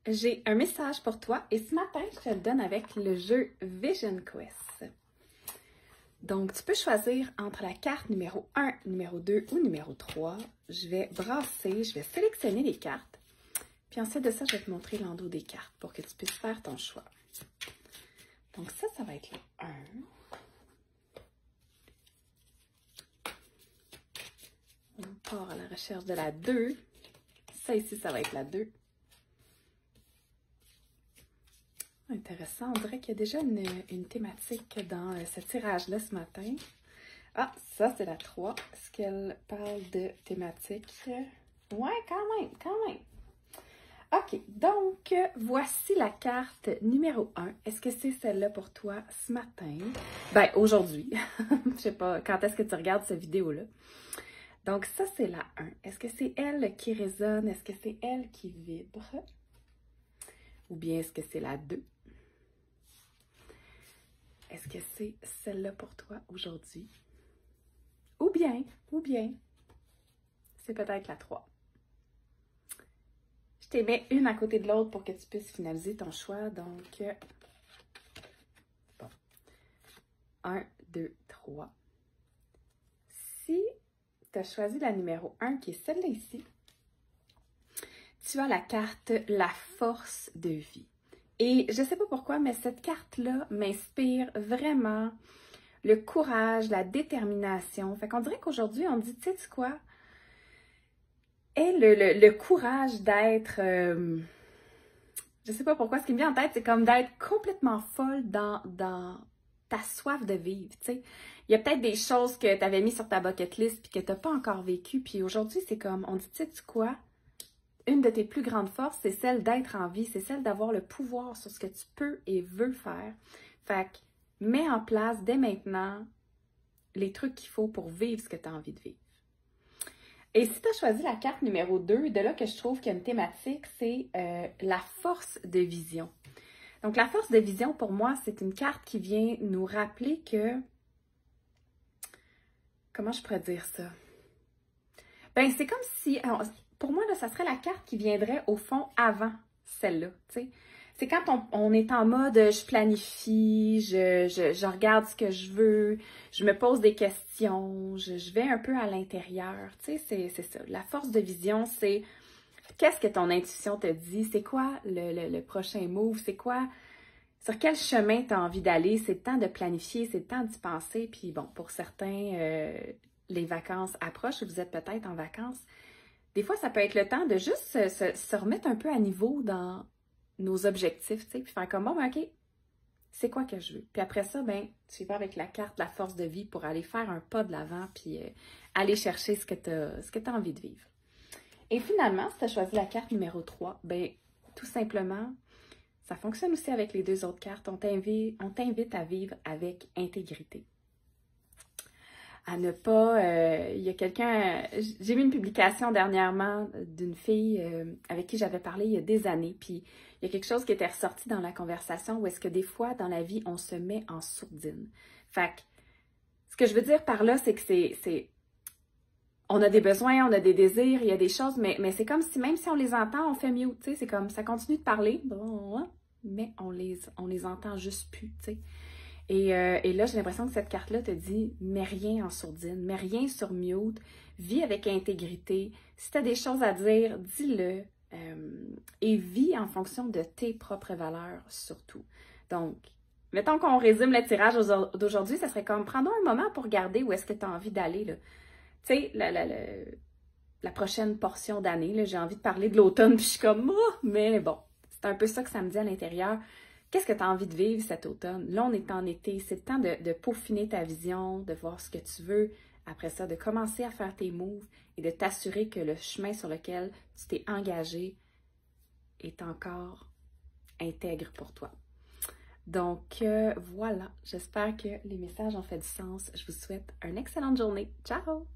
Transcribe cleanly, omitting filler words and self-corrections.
J'ai un message pour toi et ce matin, je te le donne avec le jeu Vision Quest. Donc, tu peux choisir entre la carte numéro 1, numéro 2 ou numéro 3. Je vais brasser, je vais sélectionner les cartes. Puis ensuite de ça, je vais te montrer l'endos des cartes pour que tu puisses faire ton choix. Donc ça va être le 1. On part à la recherche de la 2. Ça ici, ça va être la 2. Intéressant, on dirait qu'il y a déjà une thématique dans ce tirage-là ce matin. Ah, ça c'est la 3. Est-ce qu'elle parle de thématique? Ouais, quand même. OK, donc voici la carte numéro 1. Est-ce que c'est celle-là pour toi ce matin? Ben, aujourd'hui. Je sais pas quand est-ce que tu regardes cette vidéo-là. Donc ça, c'est la 1. Est-ce que c'est elle qui résonne? Est-ce que c'est elle qui vibre? Ou bien est-ce que c'est la 2? Est-ce que c'est celle-là pour toi aujourd'hui? Ou bien, c'est peut-être la 3. Je t'ai mis une à côté de l'autre pour que tu puisses finaliser ton choix. Donc, bon. 1, 2, 3. Si tu as choisi la numéro 1, qui est celle-là ici, tu as la carte La force de vie. Et je ne sais pas pourquoi, mais cette carte-là m'inspire vraiment le courage, la détermination. Fait qu'on dirait qu'aujourd'hui, on dit, tu sais quoi? Et le courage d'être, je sais pas pourquoi, ce qui me vient en tête, c'est comme d'être complètement folle dans ta soif de vivre, tu sais. Il y a peut-être des choses que tu avais mis sur ta bucket list puis que tu n'as pas encore vécu. Puis aujourd'hui, c'est comme, on dit, tu sais quoi? Une de tes plus grandes forces, c'est celle d'être en vie, c'est celle d'avoir le pouvoir sur ce que tu peux et veux faire. Fait que mets en place dès maintenant les trucs qu'il faut pour vivre ce que tu as envie de vivre. Et si tu as choisi la carte numéro 2, de là que je trouve qu'il y a une thématique, c'est la force de vision. Donc la force de vision, pour moi, c'est une carte qui vient nous rappeler que... Comment je pourrais dire ça? Ben, c'est comme si... Alors, pour moi, là, ça serait la carte qui viendrait au fond avant celle-là, tu sais. C'est quand on est en mode je planifie, je regarde ce que je veux, je me pose des questions, je vais un peu à l'intérieur, tu sais, c'est ça. La force de vision, c'est qu'est-ce que ton intuition te dit, c'est quoi le prochain move, c'est quoi, sur quel chemin tu as envie d'aller, c'est le temps de planifier, c'est le temps d'y penser, puis bon, pour certains, les vacances approchent, vous êtes peut-être en vacances. Des fois, ça peut être le temps de juste se remettre un peu à niveau dans nos objectifs, tu sais, puis faire comme, bon, ben, OK, c'est quoi que je veux? Puis après ça, ben, tu vas avec la carte, la force de vie pour aller faire un pas de l'avant, puis aller chercher ce que tu as envie de vivre. Et finalement, si tu as choisi la carte numéro 3, ben, tout simplement, ça fonctionne aussi avec les deux autres cartes. On t'invite à vivre avec intégrité. À ne pas... il y a quelqu'un... J'ai vu une publication dernièrement d'une fille avec qui j'avais parlé il y a des années, puis il y a quelque chose qui était ressorti dans la conversation où est-ce que des fois, dans la vie, on se met en sourdine. Fait que, ce que je veux dire par là, c'est que c'est... On a des besoins, on a des désirs, il y a des choses, mais c'est comme si, même si on les entend, on fait mieux, tu sais, c'est comme, ça continue de parler, mais on les entend juste plus, tu sais. Et là, j'ai l'impression que cette carte-là te dit, mets rien en sourdine, mets rien sur mute, vis avec intégrité. Si tu as des choses à dire, dis-le et vis en fonction de tes propres valeurs surtout. Donc, mettons qu'on résume le tirage d'aujourd'hui, ça serait comme, prends un moment pour regarder où est-ce que tu as envie d'aller, là. Tu sais, la prochaine portion d'année, j'ai envie de parler de l'automne, puis je suis comme, oh, mais bon, c'est un peu ça que ça me dit à l'intérieur. Qu'est-ce que tu as envie de vivre cet automne? Là, on est en été. C'est le temps de peaufiner ta vision, de voir ce que tu veux. Après ça, de commencer à faire tes moves et de t'assurer que le chemin sur lequel tu t'es engagé est encore intègre pour toi. Donc, voilà. J'espère que les messages ont fait du sens. Je vous souhaite une excellente journée. Ciao!